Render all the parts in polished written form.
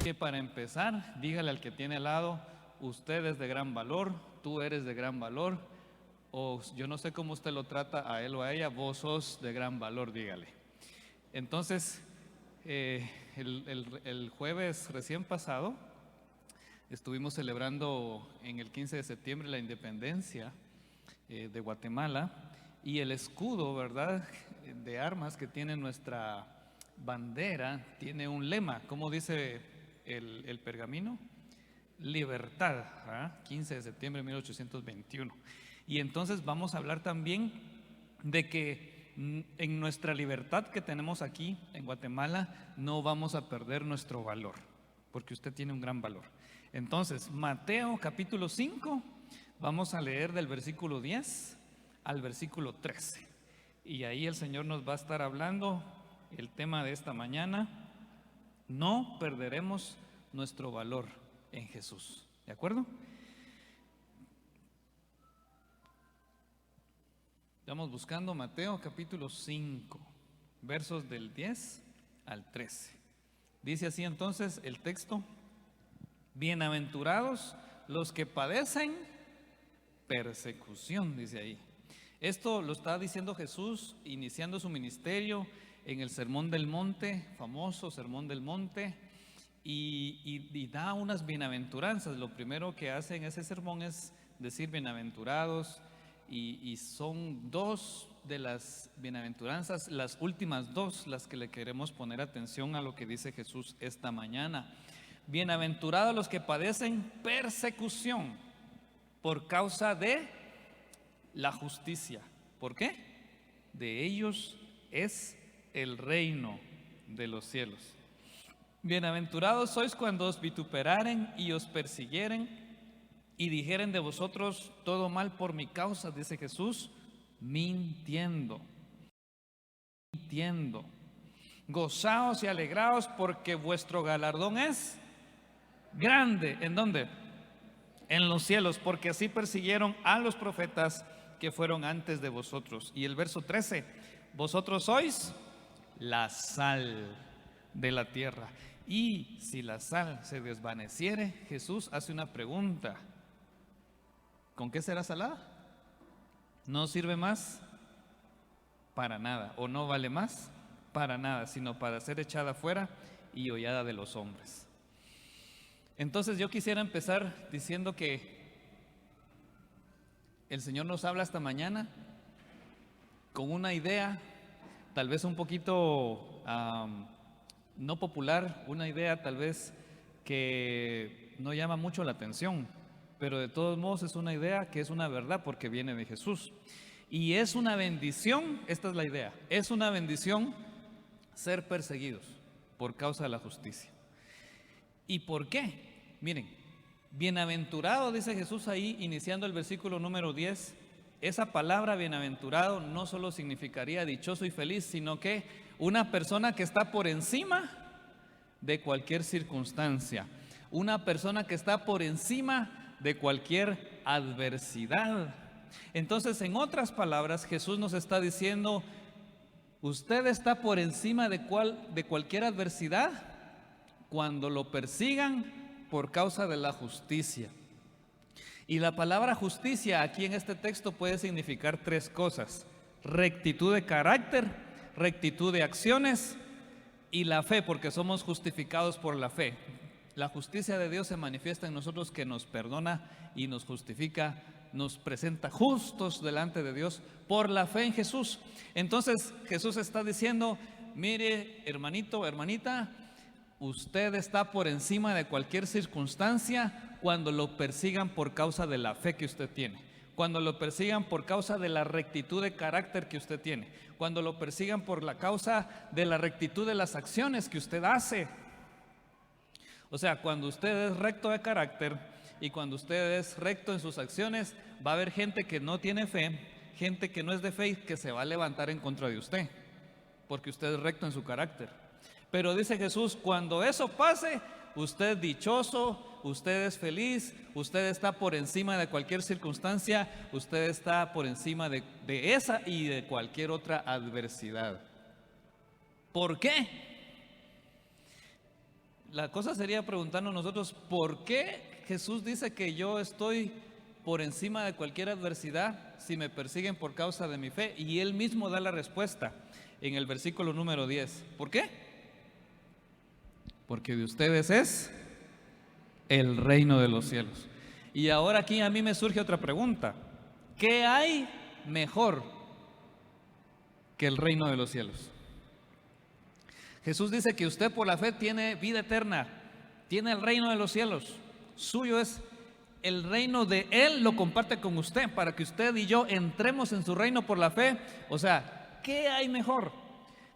Que para empezar, dígale al que tiene al lado, usted es de gran valor, tú eres de gran valor, o yo no sé cómo usted lo trata a él o a ella, vos sos de gran valor, dígale. Entonces, el jueves recién pasado estuvimos celebrando en el 15 de septiembre la independencia de Guatemala, y el escudo, ¿verdad?, de armas que tiene nuestra bandera tiene un lema. ¿Cómo dice el pergamino? Libertad, ¿verdad? 15 de septiembre de 1821. Y entonces vamos a hablar también de que en nuestra libertad que tenemos aquí en Guatemala no vamos a perder nuestro valor, porque usted tiene un gran valor. Entonces, Mateo capítulo 5, vamos a leer del versículo 10 al versículo 13. Y ahí el Señor nos va a estar hablando el tema de esta mañana: no perderemos nuestro valor en Jesús. ¿De acuerdo? Estamos buscando Mateo capítulo 5, versos del 10 al 13. Dice así entonces el texto: bienaventurados los que padecen persecución, dice ahí. Esto lo está diciendo Jesús iniciando su ministerio en el Sermón del Monte, famoso Sermón del Monte, y da unas bienaventuranzas. Lo primero que hace en ese sermón es decir bienaventurados, y son dos de las bienaventuranzas, las últimas dos, las que le queremos poner atención a lo que dice Jesús esta mañana. Bienaventurados los que padecen persecución por causa de la justicia. ¿Por qué? De ellos es el reino de los cielos. Bienaventurados sois cuando os vituperaren y os persiguieren y dijeren de vosotros todo mal por mi causa, dice Jesús, mintiendo. Gozaos y alegraos, porque vuestro galardón es grande. ¿En dónde? En los cielos, porque así persiguieron a los profetas que fueron antes de vosotros. Y el verso 13: vosotros sois la sal de la tierra. Y si la sal se desvaneciere, Jesús hace una pregunta: ¿con qué será salada? ¿No sirve más? Para nada. ¿O no vale más? Para nada, sino para ser echada fuera y hollada de los hombres. Entonces yo quisiera empezar diciendo que el Señor nos habla esta mañana con una idea tal vez un poquito no popular, una idea tal vez que no llama mucho la atención, pero de todos modos es una idea que es una verdad porque viene de Jesús. Y es una bendición, esta es la idea, es una bendición ser perseguidos por causa de la justicia. ¿Y por qué? Miren, bienaventurado, dice Jesús ahí, iniciando el versículo número 10. Esa palabra bienaventurado no solo significaría dichoso y feliz, sino que una persona que está por encima de cualquier circunstancia, una persona que está por encima de cualquier adversidad. Entonces, en otras palabras, Jesús nos está diciendo: usted está por encima de cualquier adversidad cuando lo persigan por causa de la justicia. Y la palabra justicia aquí en este texto puede significar tres cosas: rectitud de carácter, rectitud de acciones y la fe, porque somos justificados por la fe. La justicia de Dios se manifiesta en nosotros, que nos perdona y nos justifica, nos presenta justos delante de Dios por la fe en Jesús. Entonces Jesús está diciendo: mire, hermanito, hermanita, usted está por encima de cualquier circunstancia cuando lo persigan por causa de la fe que usted tiene, cuando lo persigan por causa de la rectitud de carácter que usted tiene, cuando lo persigan por la causa de la rectitud de las acciones que usted hace. O sea, cuando usted es recto de carácter y cuando usted es recto en sus acciones, va a haber gente que no tiene fe, gente que no es de fe, que se va a levantar en contra de usted, porque usted es recto en su carácter. Pero dice Jesús, cuando eso pase, usted es dichoso, usted es feliz, usted está por encima de cualquier circunstancia, usted está por encima de esa y de cualquier otra adversidad. ¿Por qué? la cosa sería preguntarnos nosotros, ¿por qué Jesús dice que yo estoy por encima de cualquier adversidad si me persiguen por causa de mi fe? Y Él mismo da la respuesta en el versículo número 10. ¿Por qué? Porque de ustedes es el reino de los cielos. Y ahora aquí a mí me surge otra pregunta. ¿Qué hay mejor que el reino de los cielos? Jesús dice que usted por la fe tiene vida eterna, tiene el reino de los cielos. Suyo es el reino de Él, lo comparte con usted para que usted y yo entremos en su reino por la fe. O sea, ¿qué hay mejor?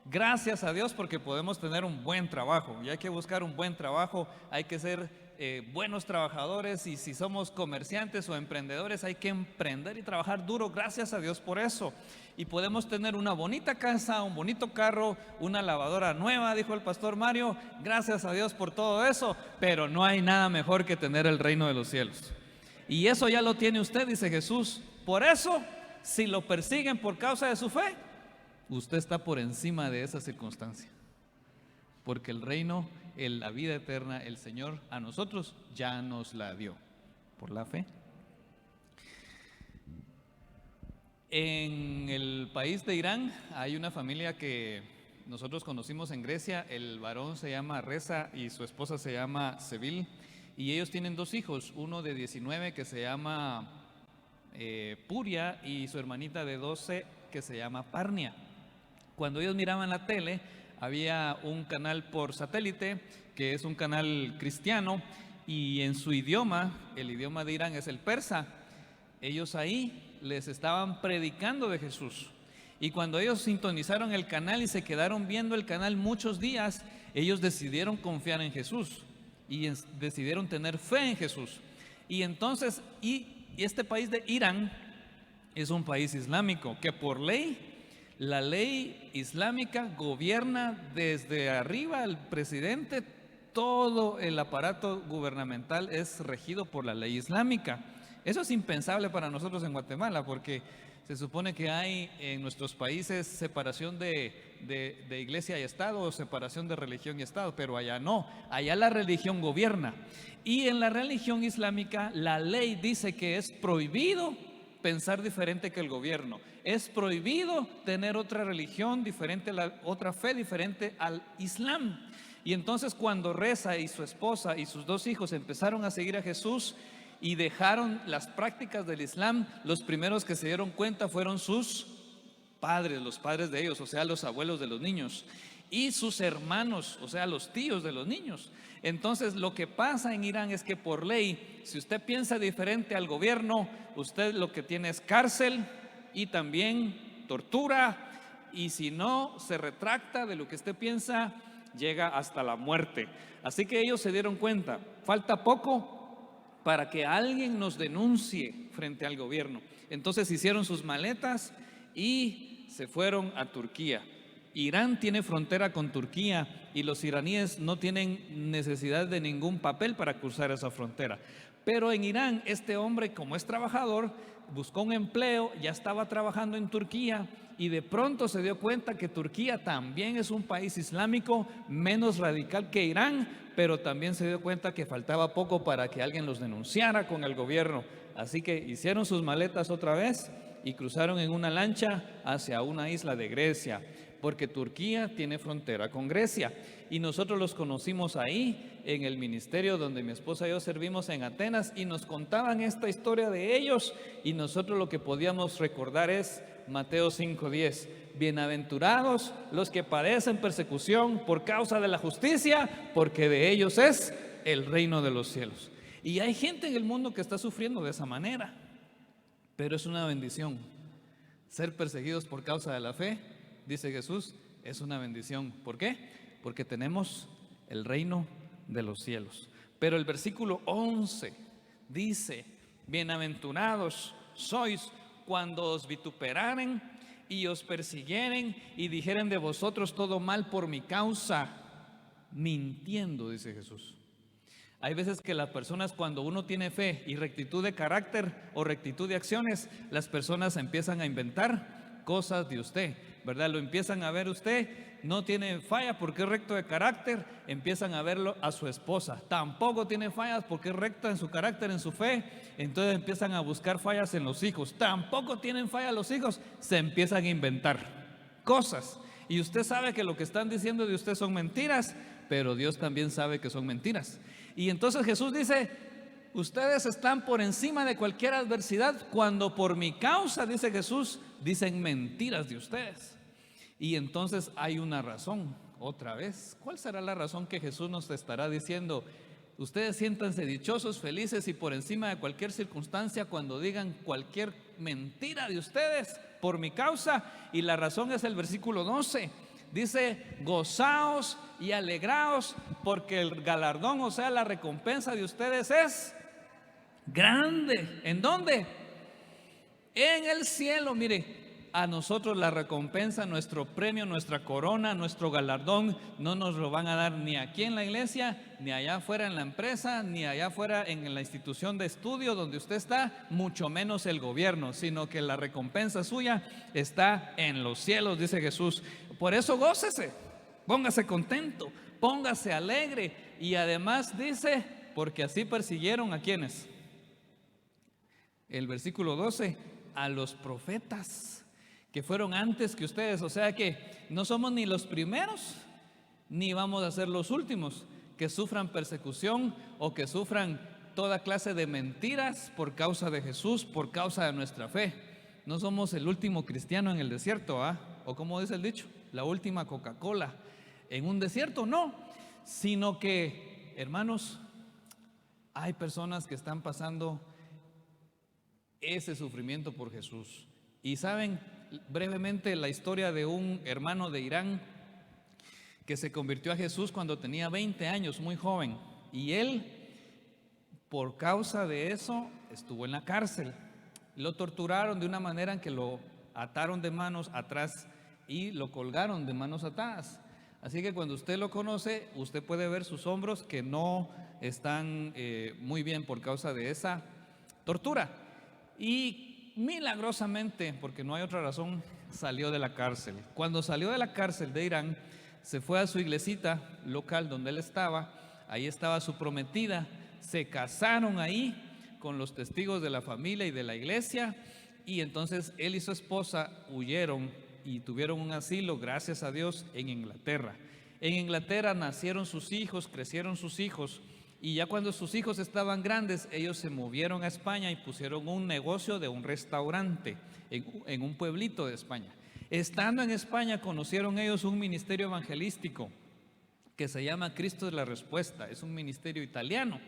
Gracias a Dios porque podemos tener un buen trabajo, y hay que buscar un buen trabajo, hay que ser buenos trabajadores, y si somos comerciantes o emprendedores hay que emprender y trabajar duro. Gracias a Dios por eso. Y podemos tener una bonita casa, un bonito carro, una lavadora nueva, dijo el pastor Mario. Gracias a Dios por todo eso, pero no hay nada mejor que tener el reino de los cielos. Y eso ya lo tiene usted, dice Jesús. Por eso, si lo persiguen por causa de su fe, usted está por encima de esa circunstancia, porque el reino, la vida eterna, el Señor a nosotros ya nos la dio por la fe. En el país de Irán hay una familia que nosotros conocimos en Grecia. El varón se llama Reza y su esposa se llama Sevil, y ellos tienen dos hijos, uno de 19 que se llama Puria, y su hermanita de 12 que se llama Parnia. Cuando ellos miraban la tele, había un canal por satélite que es un canal cristiano, y en su idioma, el idioma de Irán es el persa. Ellos ahí les estaban predicando de Jesús, y cuando ellos sintonizaron el canal y se quedaron viendo el canal muchos días, ellos decidieron confiar en Jesús y decidieron tener fe en Jesús. Y entonces, y este país de Irán es un país islámico que por ley, la ley islámica gobierna desde arriba el presidente. Todo el aparato gubernamental es regido por la ley islámica. Eso es impensable para nosotros en Guatemala, porque se supone que hay en nuestros países separación de iglesia y Estado, o separación de religión y Estado, pero allá no, allá la religión gobierna. Y en la religión islámica la ley dice que es prohibido pensar diferente que el gobierno, es prohibido tener otra religión diferente, otra fe diferente al Islam. Y entonces cuando Reza y su esposa y sus dos hijos empezaron a seguir a Jesús y dejaron las prácticas del Islam, los primeros que se dieron cuenta fueron sus padres, los padres de ellos, o sea, los abuelos de los niños, y sus hermanos, o sea, los tíos de los niños. Entonces lo que pasa en Irán es que por ley, si usted piensa diferente al gobierno, usted lo que tiene es cárcel y también tortura, y si no se retracta de lo que usted piensa, llega hasta la muerte. Así que ellos se dieron cuenta, falta poco para que alguien nos denuncie frente al gobierno. Entonces hicieron sus maletas y se fueron a Turquía. Irán tiene frontera con Turquía y los iraníes no tienen necesidad de ningún papel para cruzar esa frontera. Pero en Irán, este hombre, como es trabajador, buscó un empleo, ya estaba trabajando en Turquía, y de pronto se dio cuenta que Turquía también es un país islámico, menos radical que Irán, pero también se dio cuenta que faltaba poco para que alguien los denunciara con el gobierno. Así que hicieron sus maletas otra vez y cruzaron en una lancha hacia una isla de Grecia, porque Turquía tiene frontera con Grecia. Y nosotros los conocimos ahí en el ministerio donde mi esposa y yo servimos en Atenas, y nos contaban esta historia de ellos, y nosotros lo que podíamos recordar es Mateo 5:10. Bienaventurados los que padecen persecución por causa de la justicia, porque de ellos es el reino de los cielos. Y hay gente en el mundo que está sufriendo de esa manera, pero es una bendición. Ser perseguidos por causa de la fe, dice Jesús, es una bendición. ¿Por qué? Porque tenemos el reino de los cielos. Pero el versículo 11 dice: bienaventurados sois cuando os vituperaren y os persiguieren y dijeren de vosotros todo mal por mi causa, mintiendo, dice Jesús. Hay veces que las personas, cuando uno tiene fe y rectitud de carácter o rectitud de acciones, las personas empiezan a inventar cosas de usted. ¿verdad? Lo empiezan a ver usted, no tiene falla porque es recto de carácter, empiezan a verlo a su esposa. Tampoco tiene fallas porque es recta en su carácter, en su fe, entonces empiezan a buscar fallas en los hijos. Tampoco tienen falla los hijos, se empiezan a inventar cosas. Y usted sabe que lo que están diciendo de usted son mentiras, pero Dios también sabe que son mentiras. Y entonces Jesús dice: ustedes están por encima de cualquier adversidad cuando por mi causa, dice Jesús, dicen mentiras de ustedes. Y entonces hay una razón, otra vez. ¿Cuál será la razón que Jesús nos estará diciendo? Ustedes siéntanse dichosos, felices y por encima de cualquier circunstancia cuando digan cualquier mentira de ustedes por mi causa. Y la razón es el versículo 12. Dice: gozaos y alegraos porque el galardón, o sea, la recompensa de ustedes es grande. ¿En dónde? En el cielo. Mire, a nosotros la recompensa, nuestro premio, nuestra corona, nuestro galardón, no nos lo van a dar ni aquí en la iglesia, ni allá afuera en la empresa, ni allá afuera en la institución de estudio donde usted está, mucho menos el gobierno, sino que la recompensa suya está en los cielos, dice Jesús. Por eso gócese, póngase contento, póngase alegre. Y además dice: porque así persiguieron ¿a quiénes? El versículo 12, a los profetas que fueron antes que ustedes. O sea que no somos ni los primeros, ni vamos a ser los últimos que sufran persecución o que sufran toda clase de mentiras por causa de Jesús, por causa de nuestra fe. No somos el último cristiano en el desierto, o como dice el dicho, la última Coca-Cola en un desierto, no, sino que, hermanos, hay personas que están pasando ese sufrimiento por Jesús. Y saben brevemente la historia de un hermano de Irán que se convirtió a Jesús cuando tenía 20 años, muy joven. Y él, por causa de eso, estuvo en la cárcel. Lo torturaron de una manera en que lo ataron de manos atrás y lo colgaron de manos atadas. Así que cuando usted lo conoce, usted puede ver sus hombros que no están muy bien por causa de esa tortura. Y milagrosamente, porque no hay otra razón, salió de la cárcel. Cuando salió de la cárcel de Irán, se fue a su iglesita local donde él estaba. Ahí estaba su prometida. Se casaron ahí con los testigos de la familia y de la iglesia. Y entonces él y su esposa huyeron y tuvieron un asilo, gracias a Dios, en Inglaterra. En Inglaterra nacieron sus hijos, crecieron sus hijos. Y ya cuando sus hijos estaban grandes, ellos se movieron a España y pusieron un negocio de un restaurante en un pueblito de España. Estando en España, conocieron ellos un ministerio evangelístico que se llama Cristo es la Respuesta. Es un ministerio italiano.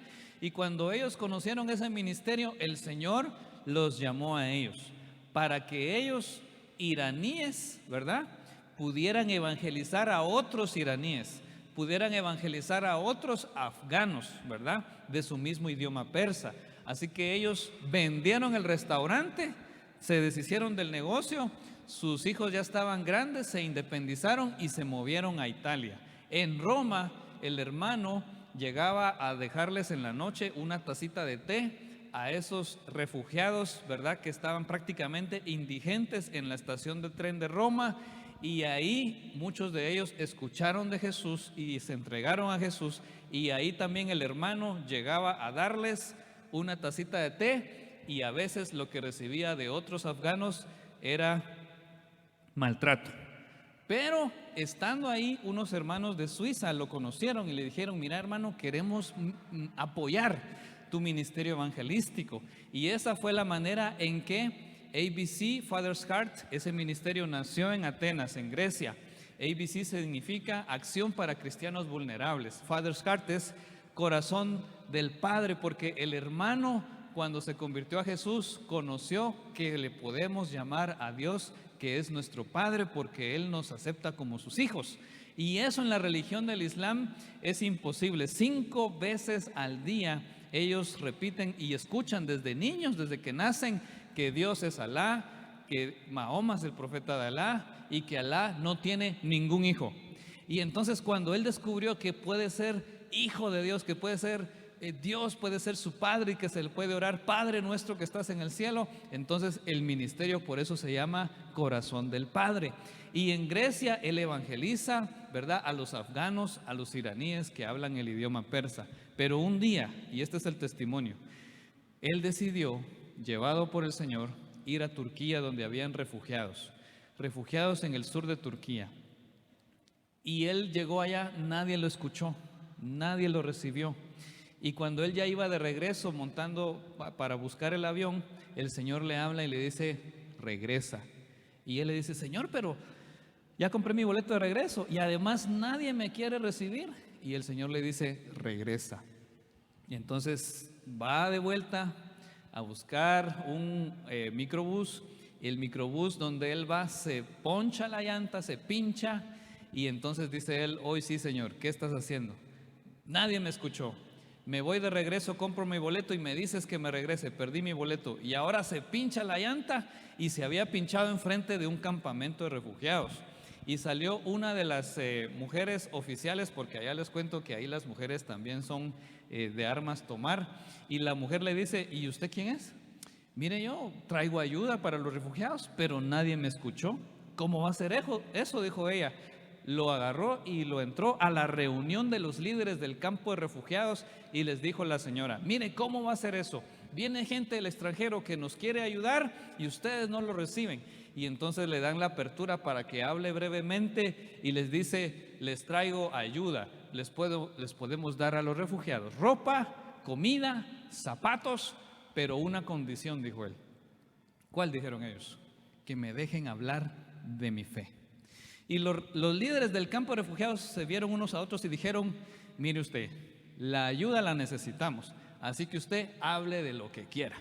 Y cuando ellos conocieron ese ministerio, el Señor los llamó a ellos para que ellos, iraníes, ¿verdad?, pudieran evangelizar a otros iraníes, pudieran evangelizar a otros afganos, ¿verdad?, de su mismo idioma persa. Así que ellos vendieron el restaurante, se deshicieron del negocio, sus hijos ya estaban grandes, se independizaron y se movieron a Italia. En Roma, el hermano llegaba a dejarles en la noche una tacita de té a esos refugiados, ¿verdad?, que estaban prácticamente indigentes en la estación de tren de Roma. Y ahí muchos de ellos escucharon de Jesús y se entregaron a Jesús. Y ahí también el hermano llegaba a darles una tacita de té, y a veces lo que recibía de otros afganos era maltrato. Pero estando ahí, unos hermanos de Suiza lo conocieron y le dijeron: mira, hermano, queremos apoyar tu ministerio evangelístico. Y esa fue la manera en que ABC Father's Heart, ese ministerio nació en Atenas, en Grecia. ABC significa Acción para Cristianos Vulnerables. Father's Heart es corazón del Padre, porque el hermano, cuando se convirtió a Jesús, conoció que le podemos llamar a Dios, que es nuestro Padre, porque Él nos acepta como sus hijos. Y eso en la religión del Islam es imposible. 5 veces al día ellos repiten y escuchan desde niños, desde que nacen, que Dios es Alá, que Mahoma es el profeta de Alá y que Alá no tiene ningún hijo. Y entonces cuando él descubrió que puede ser hijo de Dios, que puede ser Dios, puede ser su padre y que se le puede orar, Padre nuestro que estás en el cielo. Entonces el ministerio por eso se llama Corazón del Padre. Y en Grecia él evangeliza, ¿verdad?, a los afganos, a los iraníes que hablan el idioma persa. Pero un día, y este es el testimonio, él decidió, llevado por el Señor, ir a Turquía donde habían refugiados en el sur de Turquía. Y él llegó allá, nadie lo escuchó, nadie lo recibió. Y cuando él ya iba de regreso montando para buscar el avión, el Señor le habla y le dice, regresa. Y él le dice, Señor, pero ya compré mi boleto de regreso y además nadie me quiere recibir. Y el Señor le dice, regresa. Y entonces va de vuelta a buscar un microbús. El microbús donde él va se poncha la llanta, se pincha. Y entonces dice él, hoy sí, Señor, ¿qué estás haciendo? Nadie me escuchó. Me voy de regreso, compro mi boleto y me dices que me regrese. Perdí mi boleto. Y ahora se pincha la llanta y se había pinchado enfrente de un campamento de refugiados. Y salió una de las mujeres oficiales, porque allá les cuento que ahí las mujeres también son de armas tomar. Y la mujer le dice, ¿y usted quién es? Mire, yo traigo ayuda para los refugiados, pero nadie me escuchó. ¿Cómo va a ser eso? Dijo ella. Lo agarró y lo entró a la reunión de los líderes del campo de refugiados y les dijo la señora, mire, ¿cómo va a ser eso? Viene gente del extranjero que nos quiere ayudar y ustedes no lo reciben. Y entonces le dan la apertura para que hable brevemente y les dice, les traigo ayuda, les podemos dar a los refugiados ropa, comida, zapatos, pero una condición, dijo él. ¿Cuál dijeron ellos? Que me dejen hablar de mi fe. Y los líderes del campo de refugiados se vieron unos a otros y dijeron, mire usted, la ayuda la necesitamos, así que usted hable de lo que quiera.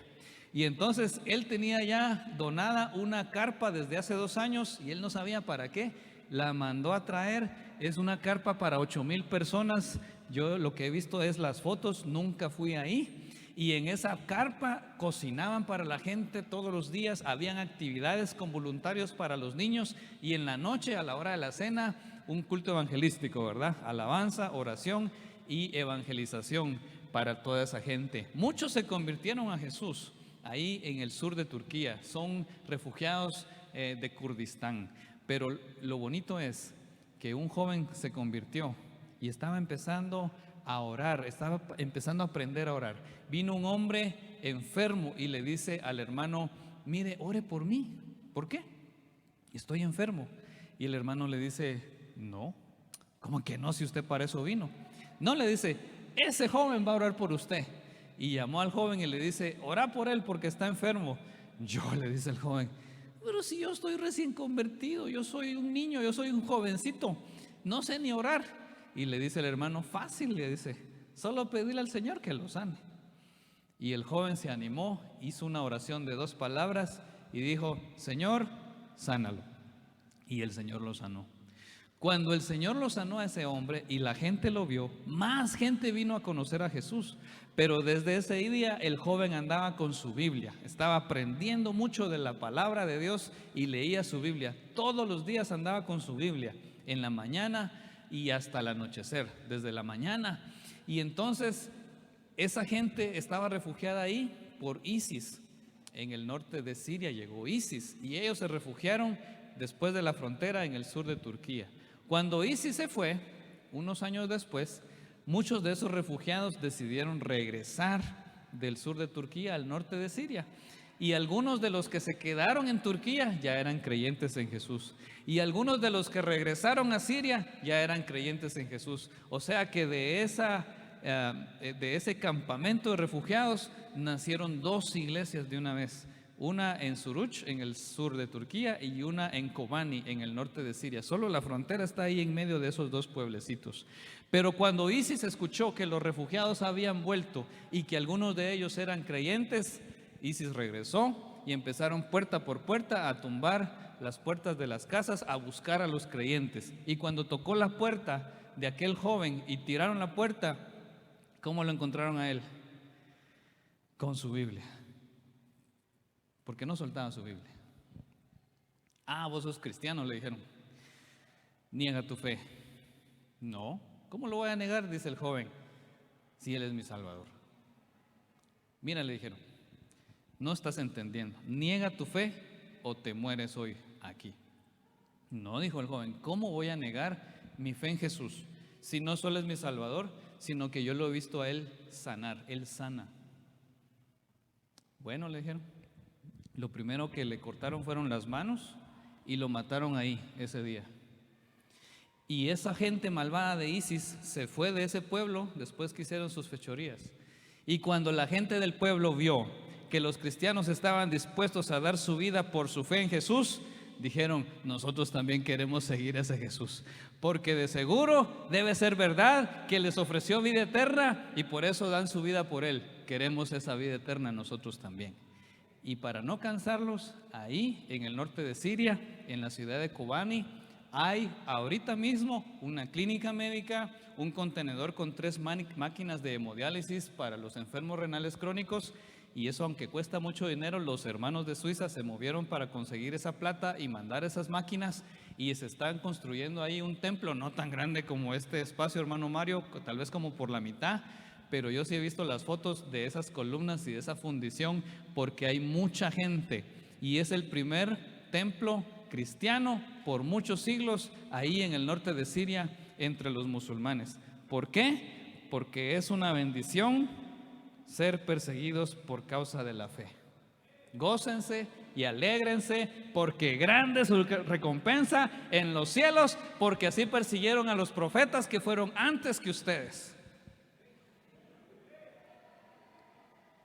Y entonces él tenía ya donada una carpa desde hace 2 años y él no sabía para qué, la mandó a traer, es una carpa para 8,000 personas, yo lo que he visto es las fotos, nunca fui ahí. Y en esa carpa cocinaban para la gente todos los días, habían actividades con voluntarios para los niños y en la noche, a la hora de la cena, un culto evangelístico, ¿verdad? Alabanza, oración y evangelización para toda esa gente. Muchos se convirtieron a Jesús ahí en el sur de Turquía, son refugiados de Kurdistán. Pero lo bonito es que un joven se convirtió y estaba empezando a orar, estaba empezando a aprender a orar. Vino un hombre enfermo y le dice al hermano, mire, ore por mí. ¿Por qué? Estoy enfermo. Y el hermano le dice, no, ¿cómo que no? Si usted para eso vino. No, le dice, ese joven va a orar por usted. Y llamó al joven y le dice, ora por él porque está enfermo. Yo, le dice el joven, pero si yo estoy recién convertido, yo soy un niño, yo soy un jovencito, no sé ni orar. Y le dice el hermano, fácil, le dice, solo pedirle al Señor que lo sane. Y el joven se animó, hizo una oración de 2 palabras y dijo, Señor, sánalo. Y el Señor lo sanó. Cuando el Señor lo sanó a ese hombre y la gente lo vio, más gente vino a conocer a Jesús. Pero desde ese día el joven andaba con su Biblia, estaba aprendiendo mucho de la palabra de Dios y leía su Biblia. Todos los días andaba con su Biblia, en la mañana y hasta el anochecer, desde la mañana. Y entonces esa gente estaba refugiada ahí por ISIS. En el norte de Siria llegó ISIS y ellos se refugiaron después de la frontera en el sur de Turquía. Cuando ISIS se fue, unos años después, muchos de esos refugiados decidieron regresar del sur de Turquía al norte de Siria. Y algunos de los que se quedaron en Turquía ya eran creyentes en Jesús. Y algunos de los que regresaron a Siria ya eran creyentes en Jesús. O sea que de ese campamento de refugiados nacieron 2 iglesias de una vez. Una en Suruç, en el sur de Turquía, y una en Kobani, en el norte de Siria. Solo la frontera está ahí en medio de esos 2 pueblecitos. Pero cuando ISIS escuchó que los refugiados habían vuelto y que algunos de ellos eran creyentes, ISIS regresó y empezaron puerta por puerta a tumbar las puertas de las casas, a buscar a los creyentes. Y cuando tocó la puerta de aquel joven y tiraron la puerta, ¿cómo lo encontraron a él? Con su Biblia. Porque no soltaba su Biblia. Ah, vos sos cristiano, le dijeron. Niega tu fe. No, ¿cómo lo voy a negar? Dice el joven, si Él es mi Salvador. Mira, le dijeron, no estás entendiendo, niega tu fe o te mueres hoy aquí. No, dijo el joven, ¿cómo voy a negar mi fe en Jesús? Si no solo es mi Salvador, sino que yo lo he visto a Él sanar, Él sana. Bueno, le dijeron, lo primero que le cortaron fueron las manos y lo mataron ahí ese día. Y esa gente malvada de ISIS se fue de ese pueblo después que hicieron sus fechorías. Y cuando la gente del pueblo vio que los cristianos estaban dispuestos a dar su vida por su fe en Jesús, dijeron, nosotros también queremos seguir a ese Jesús, porque de seguro debe ser verdad que les ofreció vida eterna y por eso dan su vida por Él. Queremos esa vida eterna nosotros también. Y para no cansarlos, ahí en el norte de Siria, en la ciudad de Kobani, hay ahorita mismo una clínica médica, un contenedor con 3 máquinas de hemodiálisis para los enfermos renales crónicos. Y eso, aunque cuesta mucho dinero, los hermanos de Suiza se movieron para conseguir esa plata y mandar esas máquinas, y se están construyendo ahí un templo, no tan grande como este espacio, hermano Mario, tal vez como por la mitad, pero yo sí he visto las fotos de esas columnas y de esa fundición, porque hay mucha gente, y es el primer templo cristiano por muchos siglos ahí en el norte de Siria entre los musulmanes. ¿Por qué? Porque es una bendición ser perseguidos por causa de la fe. Gócense y alégrense, porque grande es su recompensa en los cielos, porque así persiguieron a los profetas que fueron antes que ustedes.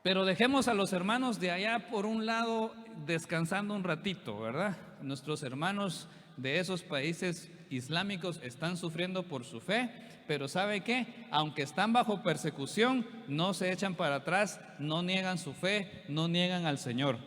Pero dejemos a los hermanos de allá por un lado descansando un ratito, ¿verdad? Nuestros hermanos de esos países islámicos están sufriendo por su fe, pero ¿sabe qué? Aunque están bajo persecución, no se echan para atrás, no niegan su fe, no niegan al Señor.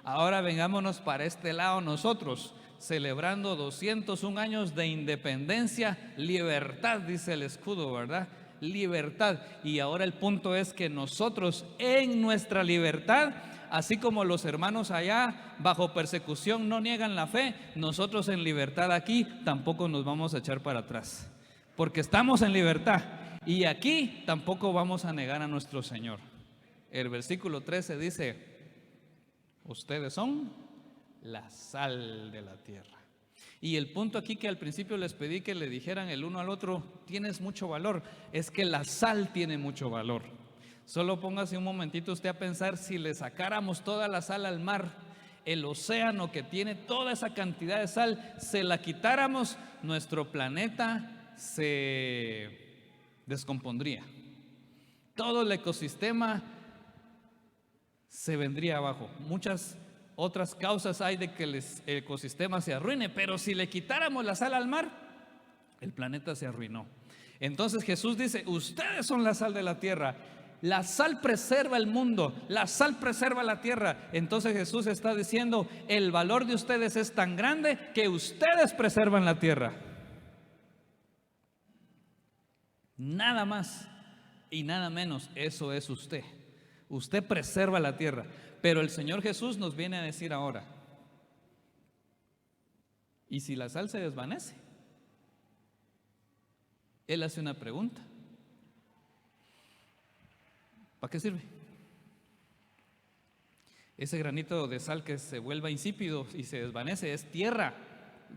Ahora vengámonos para este lado nosotros, celebrando 201 años de independencia, libertad, dice el escudo, ¿verdad? Libertad. Y ahora el punto es que nosotros en nuestra libertad, así como los hermanos allá bajo persecución no niegan la fe, nosotros en libertad aquí tampoco nos vamos a echar para atrás, porque estamos en libertad y aquí tampoco vamos a negar a nuestro Señor. El versículo 13 dice, ustedes son la sal de la tierra. Y el punto aquí que al principio les pedí que le dijeran el uno al otro, tienes mucho valor, es que la sal tiene mucho valor. Solo póngase un momentito usted a pensar, si le sacáramos toda la sal al mar, el océano que tiene toda esa cantidad de sal, se la quitáramos, nuestro planeta se descompondría. Todo el ecosistema se vendría abajo. Muchas otras causas hay de que el ecosistema se arruine, pero si le quitáramos la sal al mar, el planeta se arruinó. Entonces Jesús dice, ustedes son la sal de la tierra. La sal preserva el mundo, la sal preserva la tierra. Entonces Jesús está diciendo, el valor de ustedes es tan grande que ustedes preservan la tierra. Nada más y nada menos, eso es usted. Usted preserva la tierra. Pero el Señor Jesús nos viene a decir ahora, ¿y si la sal se desvanece? Él hace una pregunta. ¿Para qué sirve? Ese granito de sal que se vuelva insípido y se desvanece es tierra.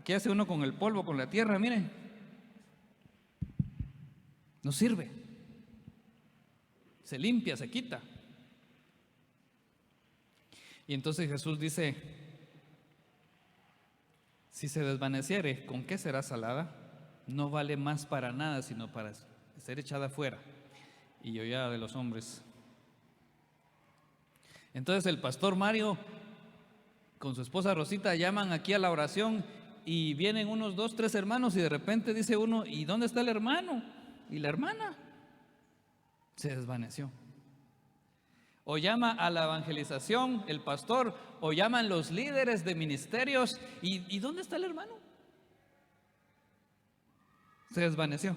¿Qué hace uno con el polvo, con la tierra? Miren, no sirve. Se limpia, se quita. Y entonces Jesús dice, si se desvaneciere, ¿con qué será salada? No vale más para nada, sino para ser echada afuera y hollada de los hombres. Entonces el pastor Mario con su esposa Rosita llaman aquí a la oración y vienen unos 2, 3 hermanos y de repente dice uno, ¿y dónde está el hermano? ¿Y la hermana? Se desvaneció. O llama a la evangelización el pastor, o llaman los líderes de ministerios, ¿y dónde está el hermano? Se desvaneció.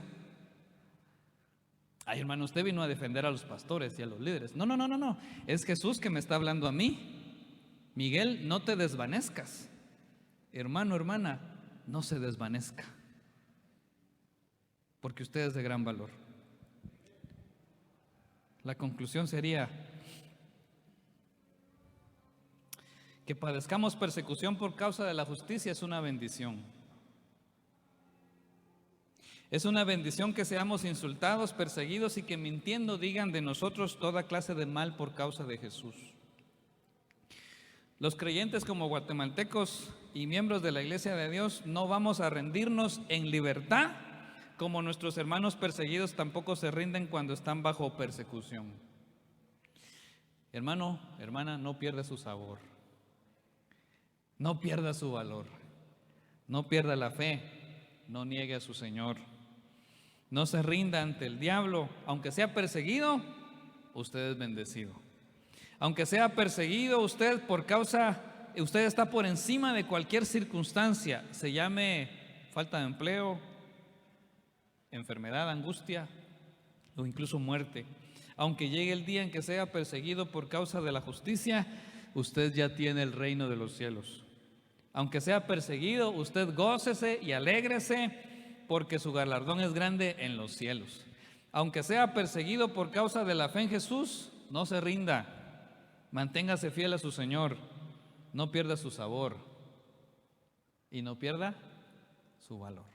Ay, hermano, usted vino a defender a los pastores y a los líderes. No, es Jesús que me está hablando a mí. Miguel, no te desvanezcas. Hermano, hermana, no se desvanezca, porque usted es de gran valor. La conclusión sería, Que padezcamos persecución por causa de la justicia es una bendición. Es una bendición que seamos insultados, perseguidos y que mintiendo digan de nosotros toda clase de mal por causa de Jesús. Los creyentes como guatemaltecos y miembros de la Iglesia de Dios no vamos a rendirnos en libertad, como nuestros hermanos perseguidos tampoco se rinden cuando están bajo persecución. Hermano, hermana, no pierda su sabor, no pierda su valor, no pierda la fe, no niegue a su Señor, no se rinda ante el diablo. Aunque sea perseguido, usted es bendecido. Aunque sea perseguido usted usted está por encima de cualquier circunstancia, se llame falta de empleo, enfermedad, angustia o incluso muerte. Aunque llegue el día en que sea perseguido por causa de la justicia, usted ya tiene el reino de los cielos. Aunque sea perseguido, usted gócese y alégrese, porque su galardón es grande en los cielos. Aunque sea perseguido por causa de la fe en Jesús, no se rinda. Manténgase fiel a su Señor, no pierda su sabor y no pierda su valor.